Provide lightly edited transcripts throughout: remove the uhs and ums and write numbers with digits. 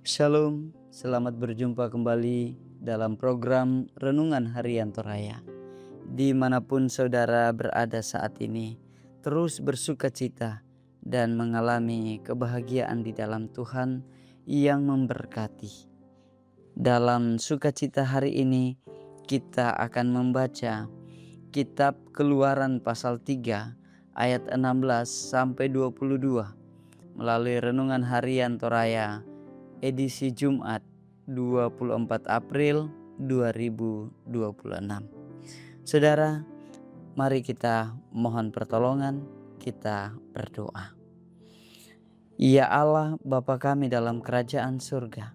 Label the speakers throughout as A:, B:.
A: Shalom, selamat berjumpa kembali dalam program Renungan Harian Toraya. Dimanapun saudara berada saat ini, terus bersuka cita dan mengalami kebahagiaan di dalam Tuhan yang memberkati. Dalam sukacita hari ini, kita akan membaca Kitab Keluaran pasal 3 ayat 16 sampai 22 melalui Renungan Harian Toraya edisi Jumat 24 April 2026. Saudara, mari kita mohon pertolongan, kita berdoa. Ya Allah, Bapa kami dalam kerajaan surga,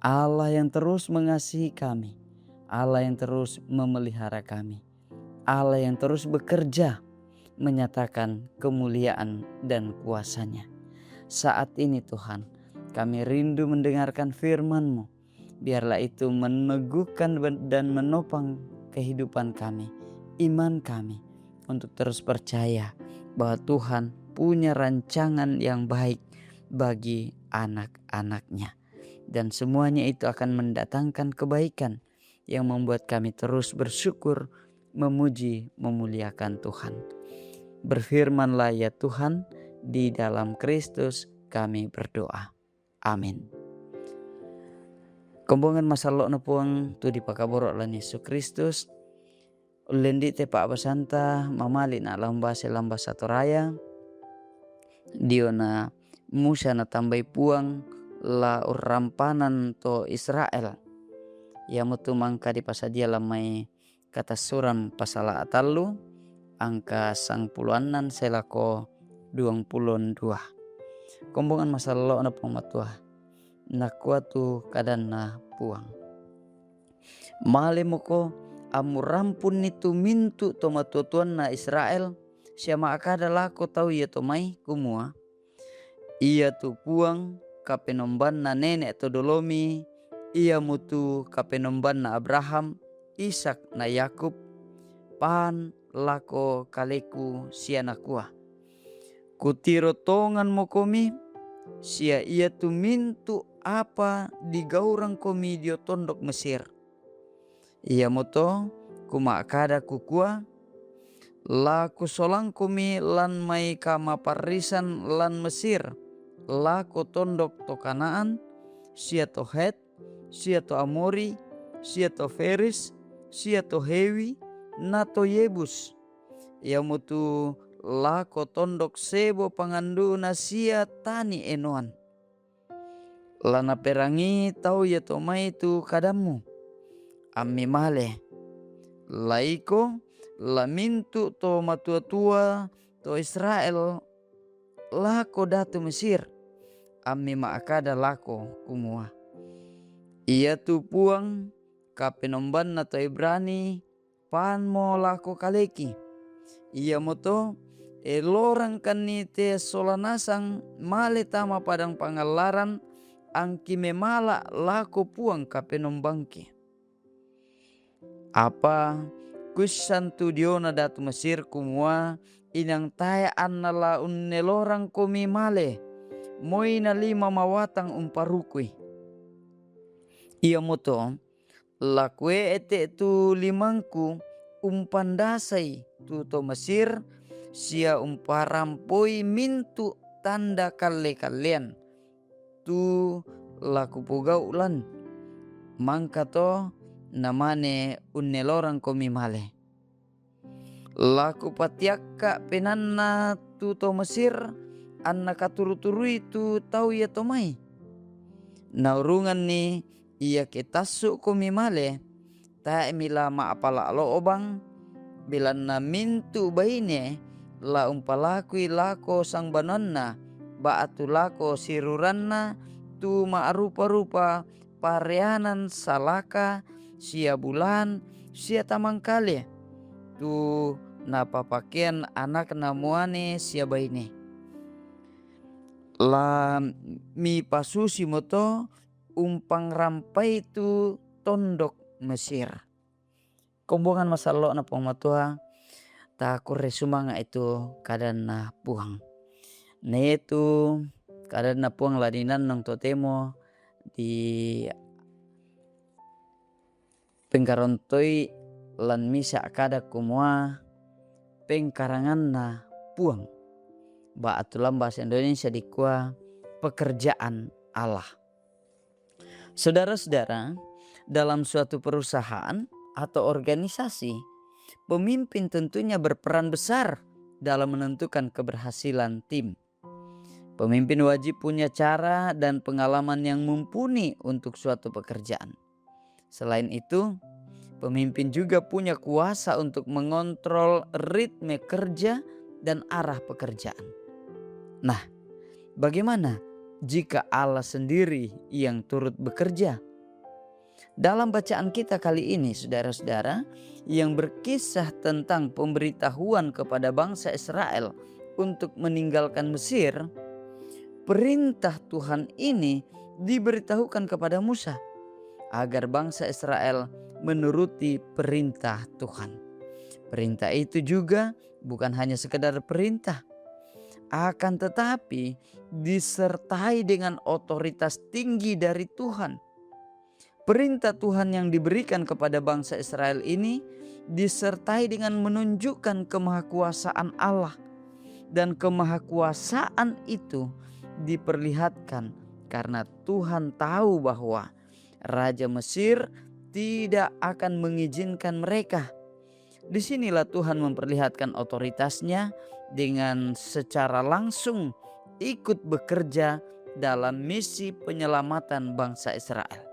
A: Allah yang terus mengasihi kami, Allah yang terus memelihara kami, Allah yang terus bekerja menyatakan kemuliaan dan kuasa-Nya. Saat ini Tuhan, kami rindu mendengarkan firman-Mu. Biarlah itu meneguhkan dan menopang kehidupan kami, iman kami, untuk terus percaya bahwa Tuhan punya rancangan yang baik bagi anak-anak-Nya. Dan semuanya itu akan mendatangkan kebaikan yang membuat kami terus bersyukur, memuji, memuliakan Tuhan. Berfirmanlah ya Tuhan, di dalam Kristus kami berdoa. Amin. Kombongan masalok na puang tu di pakaborok lan Yesus Kristus. Ulendi te Pak Basanta mamali na lambase lambasa toraya. Dio na Musa na tambai puang la urampanan to Israel. Ya mutu mangka di pasadia lamai kata suram pasala atalu angka sang puluanan selako 22. Kombongan masalah na pamatua na kuatu kadan na puang. Male moko amurampun itu mintu to matutuan na Israel siama akada lako tau ia to mai kumua. Ia tu puang kapenomban na nenek to dolomi, ia mutu kapenomban na Abraham, Ishak na Yakub, pan lako kaleku sianakua. Kutiro tongan mokomi sia ia tu mintu apa digaurang komi dio tondok Mesir. Ia moto kumakada kukua laku solang komi lan mai kama parisan lan Mesir lako tondok to Kanaan sia to Het sia to Amori sia to Feris sia to Hewi na to Yebus. Ia mutu lako tondok sebo pangandu nasia tani enoan. Lana perangi tau ya tomai tu kadamu. Ami male. Laiko lamintu to matua-tua to Israel lako datu Mesir. Ami maakada lako kumua. Ia tu puang kapenomban na to Ibrani pan mo lako kaleki. Ia moto elorang kanite solanasang male tama padang pangalaran angki memala lako puang kapenombangki. Apa kusantu diona datu Mesir kumua inang taya annala unnelorang komi male moina 5 mawatang umparukui. Ia moto lakwe ete tu limangku umpandasai tu to Mesir sia umparampoi mintu tanda kalian tu laku pugau ulan mangka to namane unnelorang komi male laku patiakka penanna tu to Mesir anna katuru-turui tu tau ya tomai naurungan ni ia ketasuk komi male ta mila maapala lo obang bilan na mintu baine la umpalakui lako sang banonna baatu lako siruranna tu maarupa-rupa pareanan salaka sia bulan sia tamangkale tu napa pakaian anak namuane sia baine la mi pasusi moto umpang rampai tu tondok Mesir. Kombongan masalo na pamatua ta kure sumanga itu kadan na puang. Ne itu kadan na puang ladinan nang totemo di pengkarontoi lan misa kada kumua pengkaranganna puang. Atulan bahasa Indonesia dikua pekerjaan Allah. Saudara-saudara, dalam suatu perusahaan atau organisasi, pemimpin tentunya berperan besar dalam menentukan keberhasilan tim. Pemimpin wajib punya cara dan pengalaman yang mumpuni untuk suatu pekerjaan. Selain itu, pemimpin juga punya kuasa untuk mengontrol ritme kerja dan arah pekerjaan. Nah, bagaimana jika Allah sendiri yang turut bekerja? Dalam bacaan kita kali ini, saudara-saudara, yang berkisah tentang pemberitahuan kepada bangsa Israel untuk meninggalkan Mesir, perintah Tuhan ini diberitahukan kepada Musa agar bangsa Israel menuruti perintah Tuhan. Perintah itu juga bukan hanya sekedar perintah, akan tetapi disertai dengan otoritas tinggi dari Tuhan. Perintah Tuhan yang diberikan kepada bangsa Israel ini disertai dengan menunjukkan kemahakuasaan Allah. Dan kemahakuasaan itu diperlihatkan karena Tuhan tahu bahwa Raja Mesir tidak akan mengizinkan mereka. Disinilah Tuhan memperlihatkan otoritasnya dengan secara langsung ikut bekerja dalam misi penyelamatan bangsa Israel.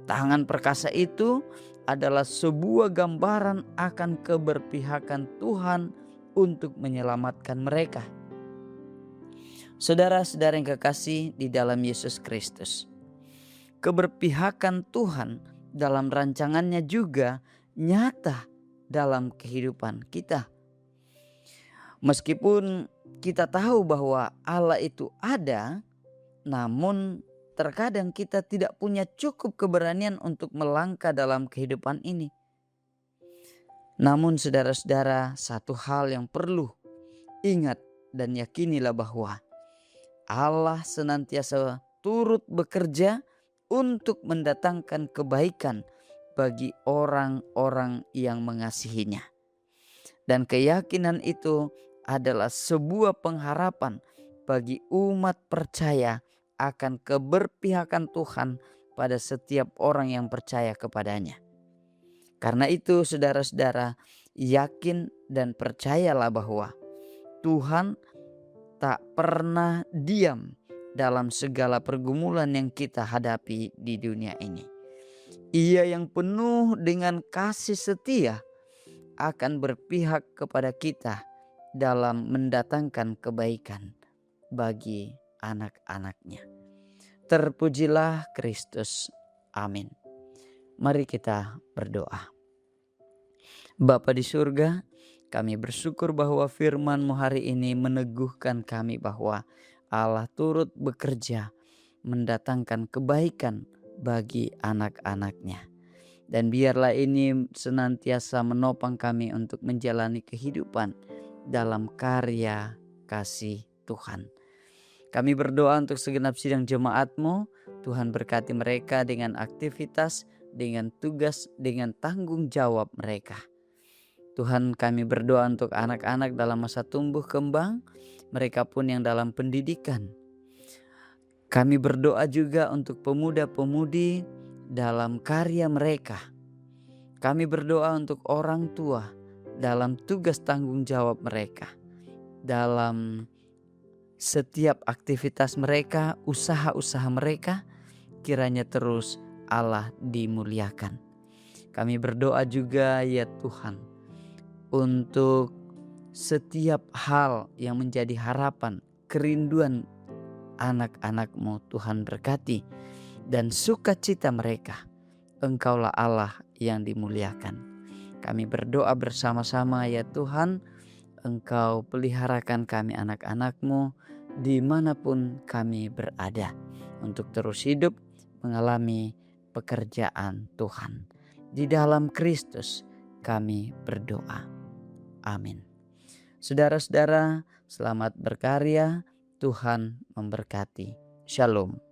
A: Tangan perkasa itu adalah sebuah gambaran akan keberpihakan Tuhan untuk menyelamatkan mereka. Saudara-saudara yang kekasih di dalam Yesus Kristus, keberpihakan Tuhan dalam rancangannya juga nyata dalam kehidupan kita. Meskipun kita tahu bahwa Allah itu ada, namun terkadang kita tidak punya cukup keberanian untuk melangkah dalam kehidupan ini. Namun saudara-saudara, satu hal yang perlu ingat dan yakinilah bahwa Allah senantiasa turut bekerja untuk mendatangkan kebaikan bagi orang-orang yang mengasihinya. Dan keyakinan itu adalah sebuah pengharapan bagi umat percaya akan keberpihakan Tuhan pada setiap orang yang percaya kepadanya. Karena itu saudara-saudara, yakin dan percayalah bahwa Tuhan tak pernah diam dalam segala pergumulan yang kita hadapi di dunia ini. Ia yang penuh dengan kasih setia akan berpihak kepada kita dalam mendatangkan kebaikan bagi anak-anaknya. Terpujilah Kristus. Amin. Mari kita berdoa. Bapa di surga, kami bersyukur bahwa firman-Mu hari ini meneguhkan kami bahwa Allah turut bekerja mendatangkan kebaikan bagi anak-anaknya. Dan biarlah ini senantiasa menopang kami untuk menjalani kehidupan dalam karya kasih Tuhan. Kami berdoa untuk segenap sidang jemaat-Mu. Tuhan berkati mereka dengan aktivitas, dengan tugas, dengan tanggung jawab mereka. Tuhan, kami berdoa untuk anak-anak dalam masa tumbuh kembang, mereka pun yang dalam pendidikan. Kami berdoa juga untuk pemuda-pemudi dalam karya mereka. Kami berdoa untuk orang tua dalam tugas tanggung jawab mereka. Dalam setiap aktivitas mereka, usaha-usaha mereka, kiranya terus Allah dimuliakan. Kami berdoa juga ya Tuhan, untuk setiap hal yang menjadi harapan, kerinduan anak-anak-Mu, Tuhan berkati, dan sukacita mereka. Engkaulah Allah yang dimuliakan. Kami berdoa bersama-sama ya Tuhan, Engkau peliharakan kami anak-anak-Mu dimanapun kami berada, untuk terus hidup mengalami pekerjaan Tuhan. Di dalam Kristus kami berdoa. Amin. Saudara-saudara, selamat berkarya. Tuhan memberkati. Shalom.